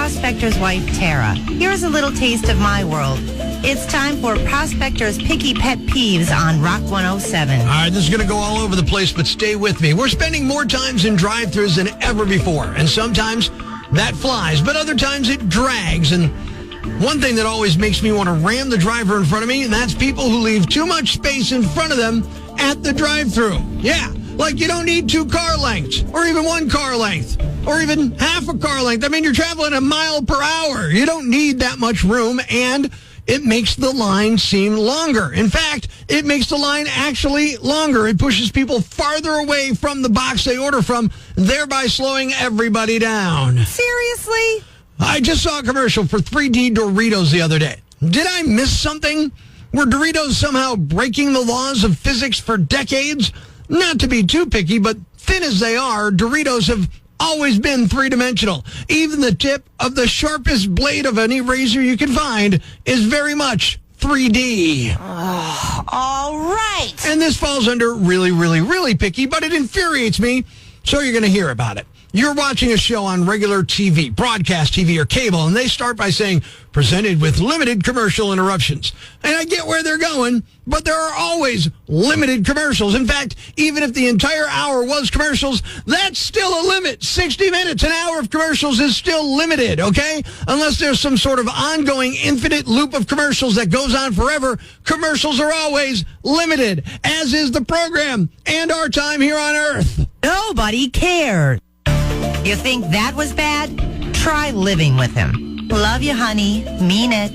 Prospector's wife, Tara. Here's a little taste of my world. It's time for Prospector's Picky Pet Peeves on Rock 107. All right, this is going to go all over the place, but stay with me. We're spending more times in drive-thrus than ever before, and sometimes that flies, but other times it drags. And one thing that always makes me want to ram the driver in front of me, and that's people who leave too much space in front of them at the drive-thru. Yeah, like you don't need 2 car lengths, or even 1 car length, or even half a car length. I mean, you're traveling a mile per hour. You don't need that much room, and it makes the line seem longer. In fact, it makes the line actually longer. It pushes people farther away from the box they order from, thereby slowing everybody down. Seriously? I just saw a commercial for 3D Doritos the other day. Did I miss something? Were Doritos somehow breaking the laws of physics for decades? Not to be too picky, but thin as they are, Doritos have always been 3-dimensional. Even the tip of the sharpest blade of any razor you can find is very much 3D. Oh, all right. And this falls under really, really, really picky, but it infuriates me, so you're going to hear about it. You're watching a show on regular TV, broadcast TV, or cable, and they start by saying, presented with limited commercial interruptions. And I get where they're going, but there are always limited commercials. In fact, even if the entire hour was commercials, that's still a limit. 60 minutes, an hour of commercials is still limited, okay? Unless there's some sort of ongoing infinite loop of commercials that goes on forever, commercials are always limited, as is the program and our time here on Earth. Nobody cares. You think that was bad? Try living with him. Love you, honey. Mean it.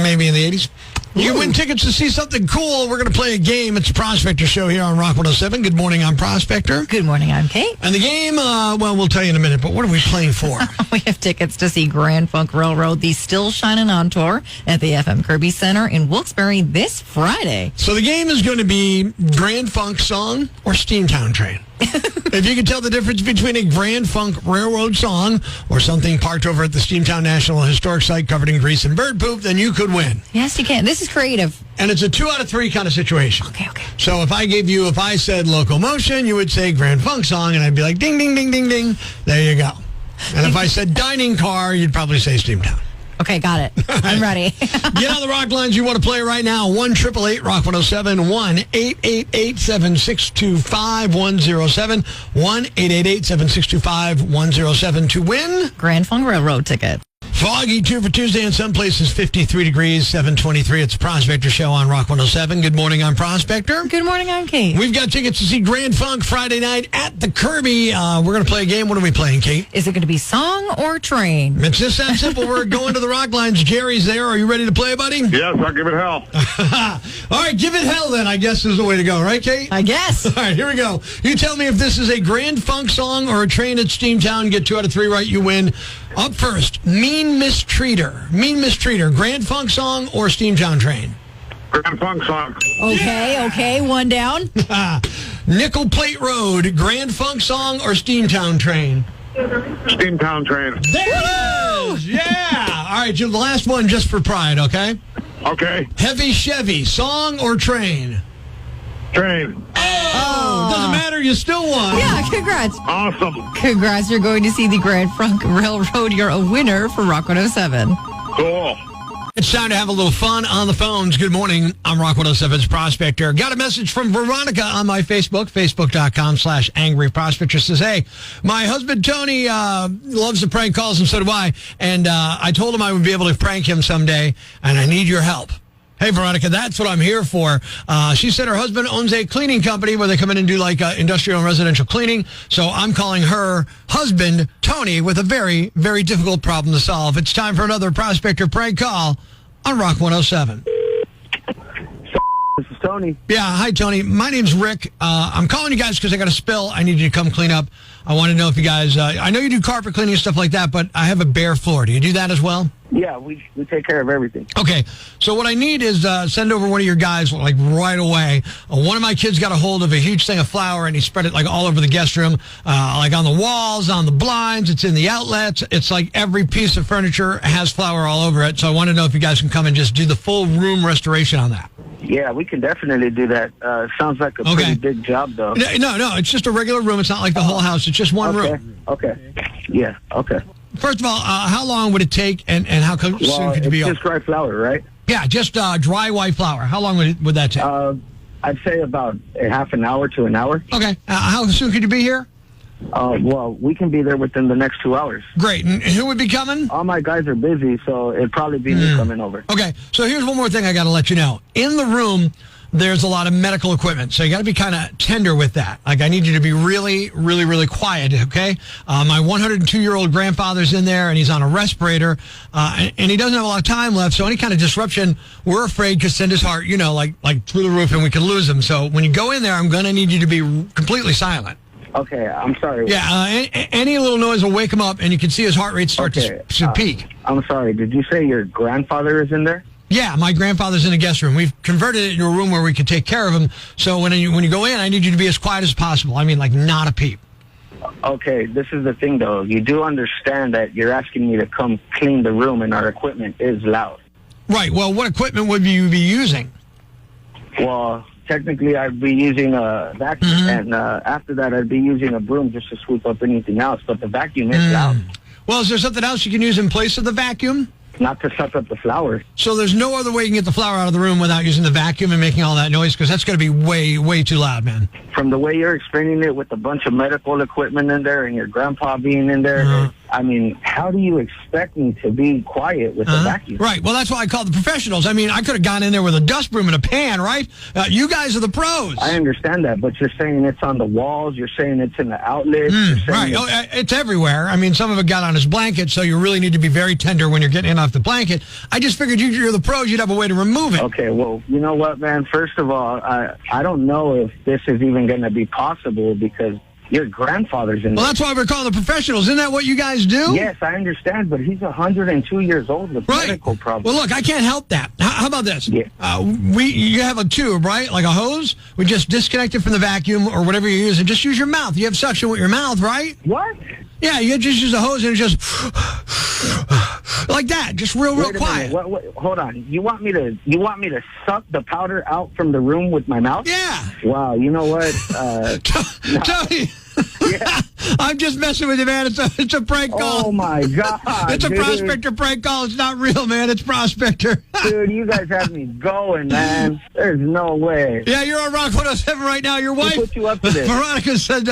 Maybe in the 80s. You win tickets to see something cool. We're going to play a game. It's a Prospector Show here on Rock 107. Good morning, I'm Prospector. Good morning, I'm Kate. And the game, well, we'll tell you in a minute, but what are we playing for? We have tickets to see Grand Funk Railroad, the Still Shining On tour at the FM Kirby Center in Wilkes-Barre this Friday. So the game is going to be Grand Funk song or Steamtown Train. If you can tell the difference between a Grand Funk Railroad song or something parked over at the Steamtown National Historic Site covered in grease and bird poop, then you could win. Yes, you can. This is creative. And it's a 2 out of 3 kind of situation. Okay. So if I said locomotion, you would say Grand Funk song, and I'd be like, ding, ding, ding, ding, ding. There you go. And if I said dining car, you'd probably say Steamtown. Okay, got it. I'm ready. Get on the rock lines you want to play right now. 1-888-ROCK-107, 1-888-762-5107, 1-888-762-5107 to win Grand Funk Railroad ticket. Foggy 2 for Tuesday. In some places, 53 degrees, 723. It's a Prospector Show on Rock 107. Good morning, I'm Prospector. Good morning, I'm Kate. We've got tickets to see Grand Funk Friday night at the Kirby. We're going to play a game. What are we playing, Kate? Is it going to be song or train? It's just that simple. We're going to the rock lines. Jerry's there. Are you ready to play, buddy? Yes, I'll give it hell. All right, give it hell then, I guess is the way to go. Right, Kate? I guess. All right, here we go. You tell me if this is a Grand Funk song or a train at Steamtown. Get 2 out of 3 right, you win. Up first, Mean Mistreater. Mean Mistreater, Grand Funk song or Steamtown Train? Grand Funk song. Okay, one down. Nickel Plate Road, Grand Funk song or Steamtown Train? Steamtown Train. There it is! Yeah! All right, the last one just for pride, okay? Okay. Heavy Chevy, song or train? Train. Oh, doesn't matter, you still won. Yeah, congrats. Awesome. Congrats, you're going to see the Grand Funk Railroad. You're a winner for Rock 107. Cool. It's time to have a little fun on the phones. Good morning. I'm Rock 107's Prospector. Got a message from Veronica on my Facebook, facebook.com/Angry Prospector. Says, hey, my husband Tony loves the prank calls, and so do I. And I told him I would be able to prank him someday, and I need your help. Hey, Veronica, that's what I'm here for. She said her husband owns a cleaning company where they come in and do like industrial and residential cleaning. So I'm calling her husband, Tony, with a very, very difficult problem to solve. It's time for another Prospector prank call on Rock 107. This is Tony. Yeah, hi, Tony. My name's Rick. I'm calling you guys because I got a spill. I need you to come clean up. I want to know if you guys, I know you do carpet cleaning and stuff like that, but I have a bare floor. Do you do that as well? Yeah, we take care of everything. Okay, so what I need is send over one of your guys like right away. One of my kids got a hold of a huge thing of flour and he spread it like all over the guest room, like on the walls, on the blinds. It's in the outlets. It's like every piece of furniture has flour all over it. So I want to know if you guys can come and just do the full room restoration on that. Yeah, we can definitely do that. Sounds like a pretty big job, though. No, it's just a regular room. It's not like the whole house. It's just one room. Okay. Yeah, okay. First of all, how long would it take, and how soon could you be It's just dry flour, right? Yeah, just dry white flour. How long would that take? I'd say about a half an hour to an hour. Okay. How soon could you be here? Well, we can be there within the next 2 hours. Great. And who would be coming? All my guys are busy, so it'd probably be me coming over. Okay. So here's one more thing I got to let you know. In the room, there's a lot of medical equipment, so you got to be kind of tender with that. Like, I need you to be really, really, really quiet, okay? My 102-year-old grandfather's in there, and he's on a respirator, and he doesn't have a lot of time left, so any kind of disruption, we're afraid could send his heart, like through the roof, and we could lose him. So when you go in there, I'm going to need you to be completely silent. Okay, I'm sorry. Yeah, any little noise will wake him up, and you can see his heart rate start to peak. I'm sorry. Did you say your grandfather is in there? Yeah, my grandfather's in the guest room. We've converted it into a room where we can take care of him. So when you go in, I need you to be as quiet as possible. I mean, like, not a peep. Okay, this is the thing, though. You do understand that you're asking me to come clean the room, and our equipment is loud. Right. Well, what equipment would you be using? Well, technically, I'd be using a vacuum, and after that, I'd be using a broom just to sweep up anything else. But the vacuum is loud. Well, is there something else you can use in place of the vacuum? Not to suck up the flour. So there's no other way you can get the flour out of the room without using the vacuum and making all that noise? Because that's going to be way, way too loud, man. From the way you're explaining it with a bunch of medical equipment in there and your grandpa being in there, I mean, how do you expect me to be quiet with the vacuum? Right. Well, that's why I called the professionals. I mean, I could have gone in there with a dust broom and a pan, right? You guys are the pros. I understand that, but you're saying it's on the walls. You're saying it's in the outlets. Right. It's everywhere. I mean, some of it got on his blanket, so you really need to be very tender when you're getting in off the blanket. I just figured you're the pros. You'd have a way to remove it. Okay. Well, you know what, man? First of all, I don't know if this is even going to be possible because your grandfather's in there. Well, that's why we're calling the professionals. Isn't that what you guys do? Yes, I understand, but he's 102 years old with medical problems. Well, look, I can't help that. How about this? Yeah. You have a tube, right? Like a hose? We just disconnect it from the vacuum or whatever you use and just use your mouth. You have suction with your mouth, right? What? Yeah, you just use a hose and just like that, just real quiet. What, hold on. You want me to suck the powder out from the room with my mouth? Yeah. Wow. You know what? Tony. Yeah. I'm just messing with you, man. It's a prank call. Oh my God! It's a Prospector prank call. It's not real, man. It's Prospector. Dude, you guys have me going, man. There's no way. Yeah, you're on Rock 107 right now. Your wife, who put you up to this? Veronica said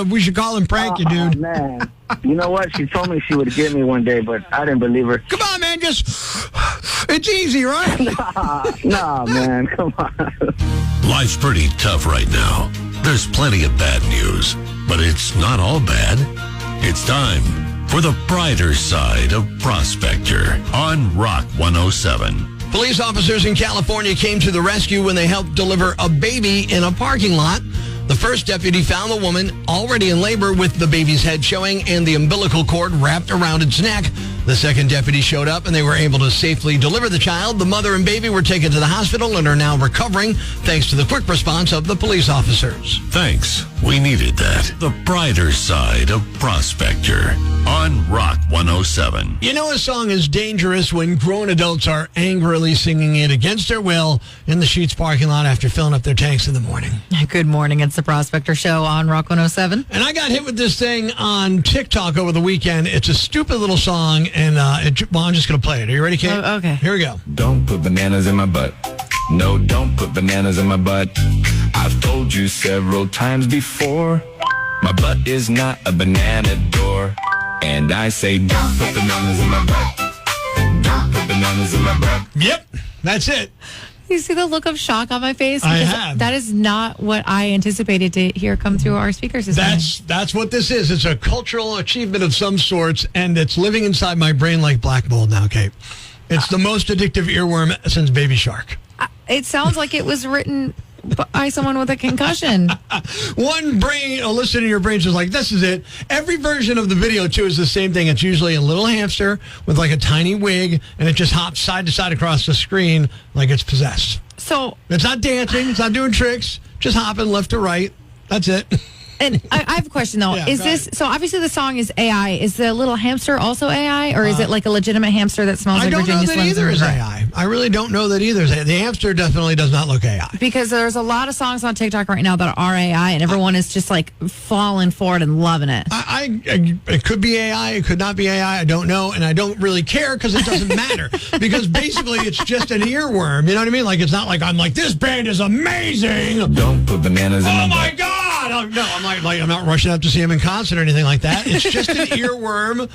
we should call and prank you, dude. Man. You know what? She told me she would get me one day, but I didn't believe her. Come on, man. It's easy, right? Nah, man. Come on. Life's pretty tough right now. There's plenty of bad news, but it's not all bad. It's time for the brighter side of Prospector on Rock 107. Police officers in California came to the rescue when they helped deliver a baby in a parking lot. The first deputy found the woman already in labor with the baby's head showing and the umbilical cord wrapped around its neck. The second deputy showed up and they were able to safely deliver the child. The mother and baby were taken to the hospital and are now recovering thanks to the quick response of the police officers. Thanks. We needed that. The brighter side of Prospector on Rock 107. You know, a song is dangerous when grown adults are angrily singing it against their will in the Sheetz parking lot after filling up their tanks in the morning. Good morning. It's the Prospector Show on Rock 107. And I got hit with this thing on TikTok over the weekend. It's a stupid little song, and I'm just going to play it. Are you ready, Kate? Oh, okay. Here we go. Don't put bananas in my butt. No, don't put bananas in my butt. I've told you several times before. My butt is not a banana door. And I say, don't put bananas in my butt. Don't put bananas in my butt. Yep, that's it. You see the look of shock on my face? I Because have. that is not what I anticipated to hear come through our speakers this morning. That's what this is. It's a cultural achievement of some sorts, and it's living inside my brain like black mold now, Kate. It's the most addictive earworm since Baby Shark. It sounds like it was written by someone with a concussion. One brain, a listen in your brain is like, this is it. Every version of the video, too, is the same thing. It's usually a little hamster with like a tiny wig, and it just hops side to side across the screen like it's possessed. So It's not dancing. It's not doing tricks. Just hopping left to right. That's it. And I have a question, though. Yeah, Is go this, ahead. so obviously the song is AI. Is the little hamster also AI? Or is it like a legitimate hamster that smells I like don't know Virginia that Slims? either and is regret? AI. I really don't know that either is AI. The hamster definitely does not look AI. Because there's a lot of songs on TikTok right now that are AI, and everyone is just like falling for it and loving it. It could be AI. It could not be AI. I don't know, and I don't really care because it doesn't matter. Because basically, it's just an earworm. You know what I mean? Like it's not like I'm like this band is amazing. Don't put bananas in Oh my my butt. God! No, I'm not rushing up to see him in concert or anything like that. It's just an earworm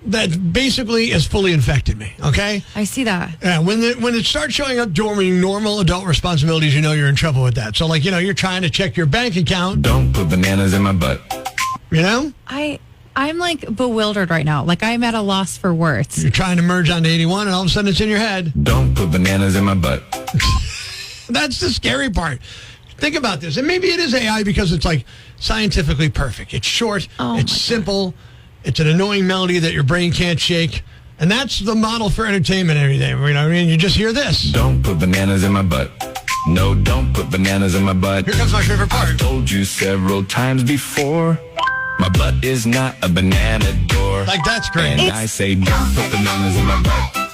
that basically has fully infected me. Okay. I see that. Yeah, when it starts showing up during normal adult responsibilities, you know you're in trouble with that. So, like, you're trying to check your bank account. Don't put bananas in my butt. You know, I'm like bewildered right now. Like I'm at a loss for words. you're trying to merge onto 81, and all of a sudden it's in your head. Don't put bananas in my butt. That's the scary part. Think about this, and maybe it is AI because it's like scientifically perfect. It's short, it's simple, it's an annoying melody that your brain can't shake, and that's the model for entertainment every day. You know what I mean? You just hear this. Don't put bananas in my butt. No, don't put bananas in my butt. Here comes my favorite part. I've told you several times before, my butt is not a banana door. Like that's great. And I say, don't put bananas in my butt.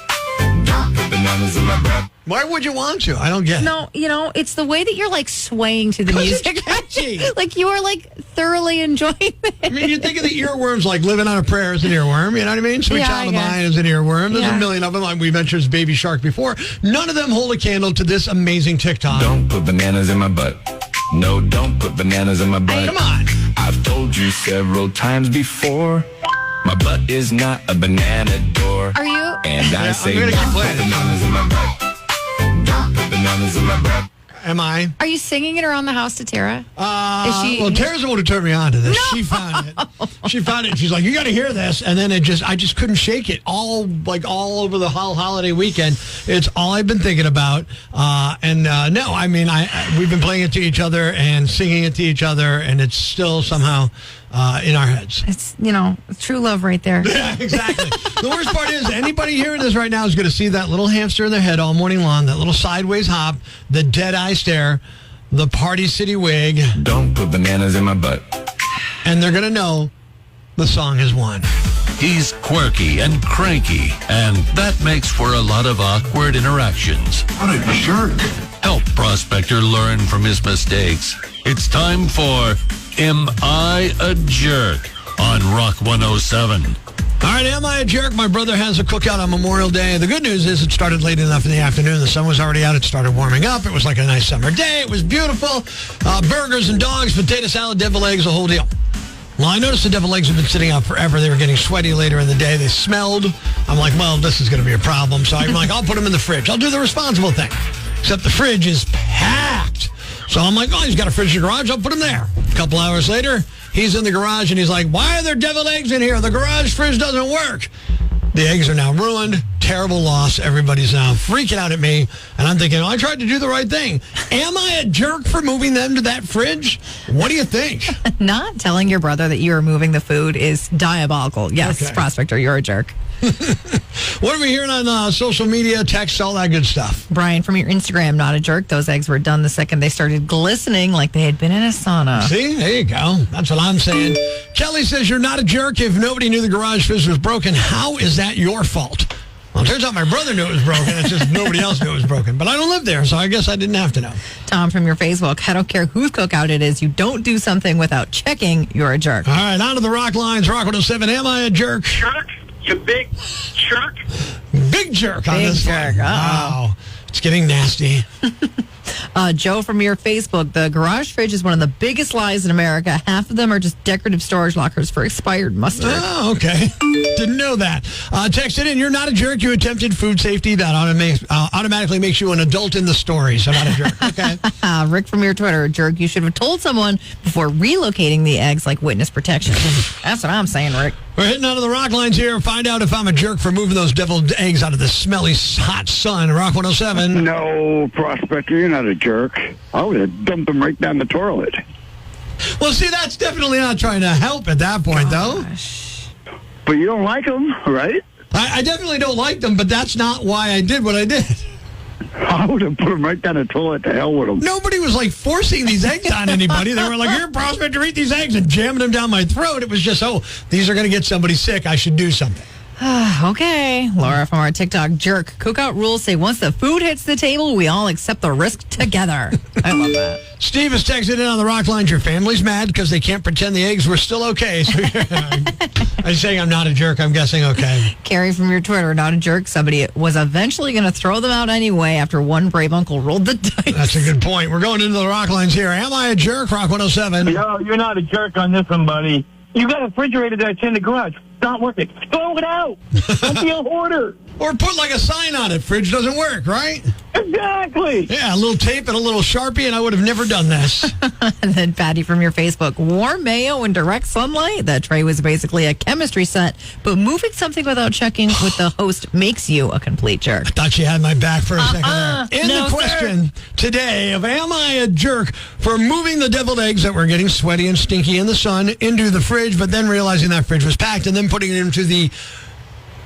Don't put bananas in my butt. Why would you want to? I don't get it. No, it's the way that you're like swaying to the 'Cause music. it's catchy. Like you are like thoroughly enjoying it. I mean, you think of the earworms like Living on a Prayer is an earworm. You know what I mean? Sweet Yeah, Child I of guess. Mine is an earworm. There's Yeah. a million of them. Like we mentioned Baby Shark before. None of them hold a candle to this amazing TikTok. Don't put bananas in my butt. No, don't put bananas in my butt. Come on. I've told you several times before, my butt is not a banana door. Are you? And I Yeah, say, I'm gonna don't keep put playing it. bananas in my butt. Don't put bananas in my butt. Am I? Are you singing it around the house to Tara? Is she? Well, Tara's the one who turned me on to this. She found it. She found it. She's like, you got to hear this. And then I just couldn't shake it all over the whole holiday weekend. It's all I've been thinking about. No, I mean, we've been playing it to each other and singing it to each other, and it's still somehow in our heads. It's true love right there. Yeah, exactly. The worst part is anybody hearing this right now is going to see that little hamster in their head all morning long, that little sideways hop, the dead eye stare, the Party City wig, Don't put bananas in my butt. and they're going to know the song has won. He's quirky and cranky, and that makes for a lot of awkward interactions. What a jerk. Help Prospector learn from his mistakes. It's time for Am I a Jerk on Rock 107. All right, am I a jerk? My brother has a cookout on Memorial Day. The good news is it started late enough in the afternoon. The sun was already out. It started warming up. It was like a nice summer day. It was beautiful. Burgers and dogs, potato salad, deviled eggs, the whole deal. Well, I noticed the deviled eggs have been sitting out forever. They were getting sweaty later in the day. They smelled. I'm like, well, this is going to be a problem. So I'm like, I'll put them in the fridge. I'll do the responsible thing. Except the fridge is packed. So I'm like, oh, he's got a fridge in the garage. I'll put him there. A couple hours later, he's in the garage, and he's like, why are there deviled eggs in here? The garage fridge doesn't work. The eggs are now ruined. Terrible loss. Everybody's now freaking out at me. And I'm thinking, I tried to do the right thing. Am I a jerk for moving them to that fridge? What do you think? Not telling your brother that you are moving the food is diabolical. Yes, Okay. Prospector, you're a jerk. What are we hearing on social media, text, all that good stuff? Brian, from your Instagram, not a jerk. Those eggs were done the second they started glistening like they had been in a sauna. See, there you go. That's what I'm saying. Kelly says you're not a jerk if nobody knew the garage fridge was broken. How is that your fault? Well, it turns out my brother knew it was broken. It's just nobody else knew it was broken. But I don't live there, so I guess I didn't have to know. Tom, from your Facebook, I don't care whose cookout it is. You don't do something without checking, you're a jerk. All right, on to the rock lines. Rock 107. Am I a jerk? Jerk? You big jerk? Big jerk on Big this jerk. one. Uh-oh. Wow. It's getting nasty. Joe, from your Facebook, the garage fridge is one of the biggest lies in America. Half of them are just decorative storage lockers for expired mustard. Oh, okay. Didn't know that. Text it in. You're not a jerk. You attempted food safety. That automatically makes you an adult in the story. So not a jerk. Okay. Rick, from your Twitter, jerk, you should have told someone before relocating the eggs like witness protection. That's what I'm saying, Rick. We're hitting out of the rock lines here. Find out if I'm a jerk for moving those deviled eggs out of the smelly, hot sun. Rock 107. No, Prospector, you're not a jerk. I would have dumped them right down the toilet. Well, see, that's definitely not trying to help at that point, though. But you don't like them, right? I definitely don't like them, but that's not why I did what I did. I would have put them right down the toilet. To hell with them. Nobody was like forcing these eggs on anybody. They were like, here, Prospector, eat these eggs, and jamming them down my throat. It was just, these are going to get somebody sick. I should do something. Okay. Laura from our TikTok jerk. Cookout rules say once the food hits the table, we all accept the risk together. I love that. Steve has texted in on the rock lines. Your family's mad because they can't pretend the eggs were still okay. So I'm saying I'm not a jerk. I'm guessing okay. Carrie from your Twitter, not a jerk. Somebody was eventually going to throw them out anyway after one brave uncle rolled the dice. That's a good point. We're going into the rock lines here. Am I a jerk? Rock 107. Yo, you're not a jerk on this one, buddy. You got a refrigerator that's in the garage. Not working. Throw it out. Don't be a hoarder. Or put like a sign on it. Fridge doesn't work, right? Exactly. Yeah, a little tape and a little Sharpie, and I would have never done this. And then Patty from your Facebook, warm mayo in direct sunlight. That tray was basically a chemistry set, but moving something without checking with the host makes you a complete jerk. I thought you had my back for a second there. In the question today of am I a jerk for moving the deviled eggs that were getting sweaty and stinky in the sun into the fridge, but then realizing that fridge was packed and then putting it into the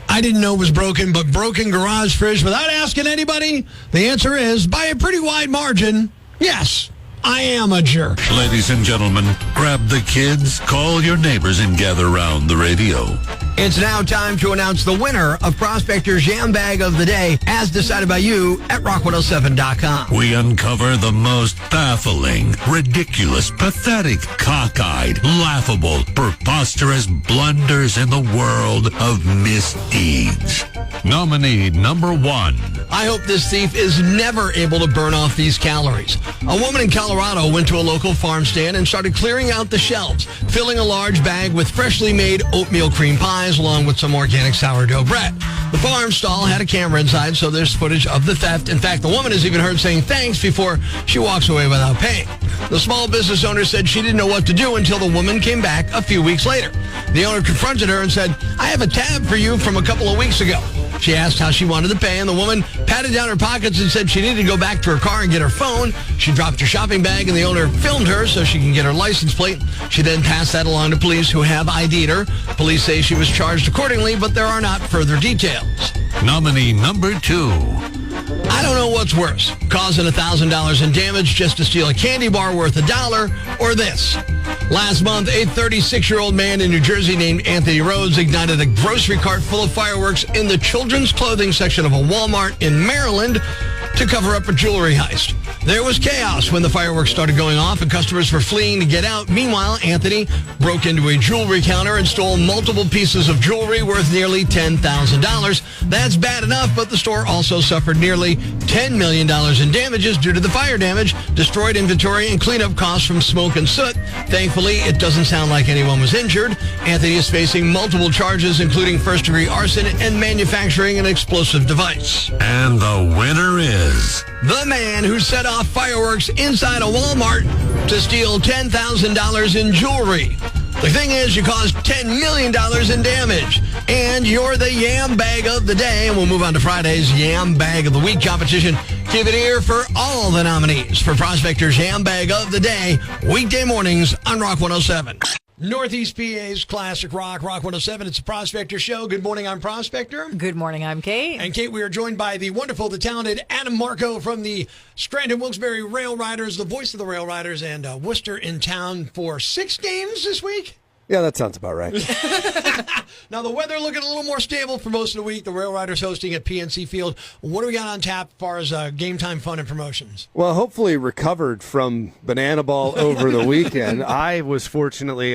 I didn't know was broken, but broken garage fridge without asking anybody? The answer is, by a pretty wide margin, yes, I am a jerk. Ladies and gentlemen, grab the kids, call your neighbors, and gather around the radio. It's now time to announce the winner of Prospector's Jam Bag of the Day, as decided by you at rock107.com. We uncover the most baffling, ridiculous, pathetic, cockeyed, laughable, preposterous blunders in the world of misdeeds. Nominee number 1. I hope this thief is never able to burn off these calories. A woman in Colorado went to a local farm stand and started clearing out the shelves, filling a large bag with freshly made oatmeal cream pies along with some organic sourdough bread. The farm stall had a camera inside, so there's footage of the theft. In fact, the woman is even heard saying thanks before she walks away without paying. The small business owner said she didn't know what to do until the woman came back a few weeks later. The owner confronted her and said, I have a tab for you from a couple of weeks ago. She asked how she wanted to pay, and the woman patted down her pockets and said she needed to go back to her car and get her phone. She dropped her shopping bag, and the owner filmed her so she can get her license plate. She then passed that along to police, who have ID'd her. Police say she was charged accordingly, but there are not further details. Nominee number 2. I don't know what's worse, causing $1,000 in damage just to steal a candy bar worth $1, or this. Last month, a 36-year-old man in New Jersey named Anthony Rhodes ignited a grocery cart full of fireworks in the children's clothing section of a Walmart in Maryland to cover up a jewelry heist. There was chaos when the fireworks started going off and customers were fleeing to get out. Meanwhile, Anthony broke into a jewelry counter and stole multiple pieces of jewelry worth nearly $10,000. That's bad enough, but the store also suffered nearly $10 million in damages due to the fire damage, destroyed inventory, and cleanup costs from smoke and soot. Thankfully, it doesn't sound like anyone was injured. Anthony is facing multiple charges, including first-degree arson and manufacturing an explosive device. And the winner is the man who set off fireworks inside a Walmart to steal $10,000 in jewelry. The thing is, you caused $10 million in damage. And you're the Yam Bag of the Day. And we'll move on to Friday's Yam Bag of the Week competition. Give it ear for all the nominees for Prospector's Yam Bag of the Day, weekday mornings on Rock 107. Northeast PA's Classic Rock, Rock 107. It's a Prospector Show. Good morning, I'm Prospector. Good morning, I'm Kate. And Kate, we are joined by the wonderful, the talented Adam Marco from the Scranton-Wilkes-Barre RailRiders, the voice of the RailRiders, and Worcester in town for 6 games this week. Yeah, that sounds about right. Now, the weather looking a little more stable for most of the week. The RailRiders hosting at PNC Field. What do we got on tap as far as game time fun and promotions? Well, hopefully recovered from Banana Ball over the weekend. I was unfortunately,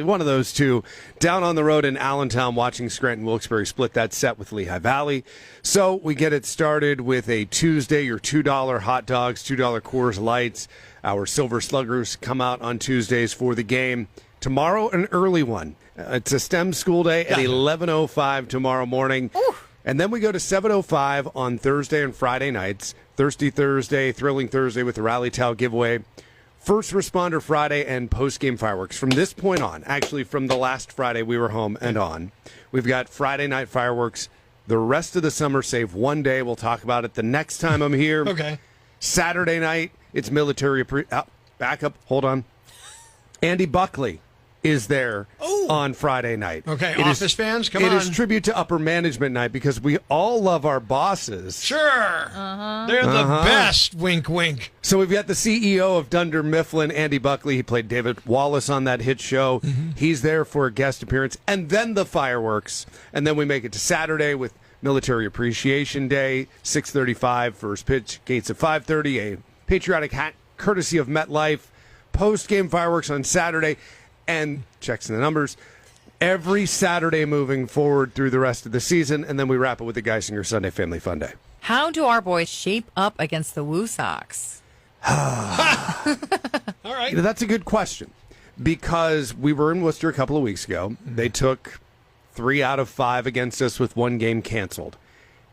one of those two down on the road in Allentown watching Scranton-Wilkes-Barre split that set with Lehigh Valley. So we get it started with a Tuesday, your $2 hot dogs, $2 Coors Lights. Our Silver Sluggers come out on Tuesdays for the game. Tomorrow, an early one. It's a STEM school day at 11:05 tomorrow morning. Ooh. And then we go to 7:05 on Thursday and Friday nights. Thirsty Thursday, Thrilling Thursday with the Rally Towel giveaway. First Responder Friday and post-game fireworks. From this point on, actually from the last Friday we were home and on, we've got Friday night fireworks. The rest of the summer, save one day. We'll talk about it the next time I'm here. Okay. Saturday night, it's military. Back up. Hold on. Andy Buckley is there on Friday night. Okay, It Office fans, come on. It is tribute to upper management night because we all love our bosses. Sure. They're the best. Wink, wink. So we've got the CEO of Dunder Mifflin, Andy Buckley. He played David Wallace on that hit show. He's there for a guest appearance. And then the fireworks. And then we make it to Saturday with Military Appreciation Day, 6:35, first pitch, gates at 5:30, a patriotic hat courtesy of MetLife, post-game fireworks on Saturday, and checks in the numbers every Saturday moving forward through the rest of the season, and then we wrap it with the Geisinger Sunday Family Fun Day. How do our boys shape up against the Woo Sox? All right. That's a good question because we were in Worcester a couple of weeks ago. They took 3 out of 5 against us with one game canceled,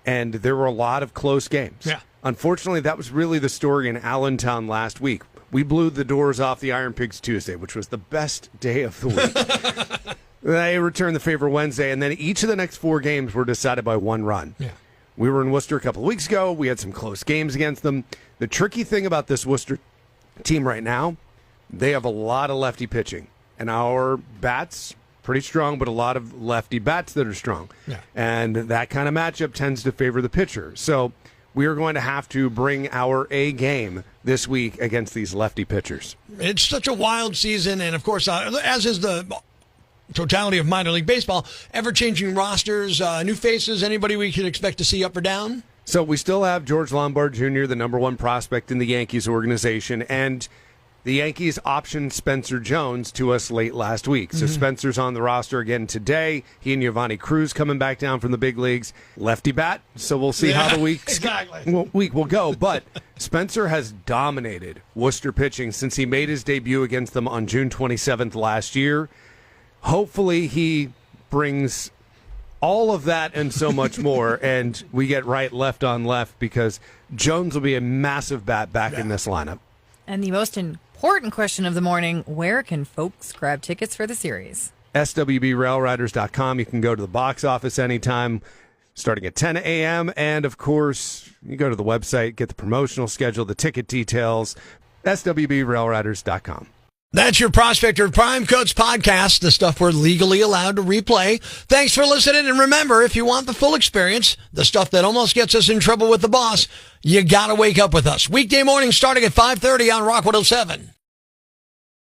and there were a lot of close games. Yeah. Unfortunately, that was really the story in Allentown last week. We blew the doors off the Iron Pigs Tuesday, which was the best day of the week. They returned the favor Wednesday, and then each of the next 4 games were decided by one run. Yeah. We were in Worcester a couple of weeks ago. We had some close games against them. The tricky thing about this Worcester team right now, they have a lot of lefty pitching, and our bats pretty strong, but a lot of lefty bats that are strong. Yeah. And that kind of matchup tends to favor the pitcher. So we are going to have to bring our A game this week against these lefty pitchers. It's such a wild season, and of course, as is the totality of minor league baseball, ever-changing rosters, new faces, anybody we could expect to see up or down? So we still have George Lombard Jr., the number 1 prospect in the Yankees organization, and the Yankees optioned Spencer Jones to us late last week. So Spencer's on the roster again today. He and Giovanni Cruz coming back down from the big leagues. Lefty bat, so we'll see how the week will go. But Spencer has dominated Worcester pitching since he made his debut against them on June 27th last year. Hopefully he brings all of that and so much more, and we get right left on left because Jones will be a massive bat back in this lineup. And the most important question of the morning, where can folks grab tickets for the series? SWBRailRiders.com. You can go to the box office anytime, starting at 10 a.m. And, of course, you go to the website, get the promotional schedule, the ticket details, SWBRailRiders.com. That's your Prospector Prime Coats podcast, the stuff we're legally allowed to replay. Thanks for listening, and remember, if you want the full experience, the stuff that almost gets us in trouble with the boss, you gotta wake up with us. Weekday morning starting at 5:30 on Rock 107.